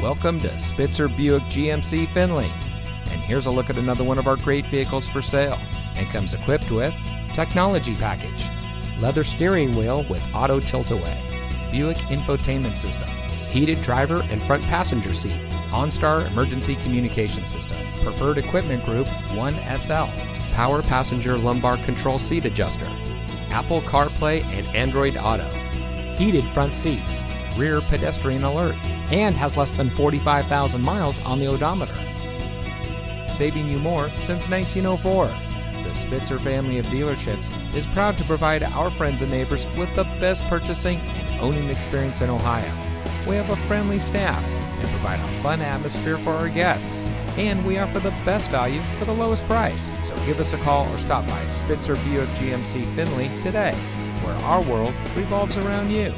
Welcome to Spitzer Buick GMC Findlay. And here's a look at another one of our great vehicles for sale, and comes equipped with technology package, leather steering wheel with auto tilt-away, Buick infotainment system, heated driver and front passenger seat, OnStar emergency communication system, preferred equipment group 1SL, power passenger lumbar control seat adjuster, Apple CarPlay and Android Auto, heated front seats, rear pedestrian alert, and has less than 45,000 miles on the odometer. Saving you more since 1904. The Spitzer family of dealerships is proud to provide our friends and neighbors with the best purchasing and owning experience in Ohio. We have a friendly staff and provide a fun atmosphere for our guests, and we offer the best value for the lowest price. So give us a call or stop by Spitzer Buick GMC Findlay today, where our world revolves around you.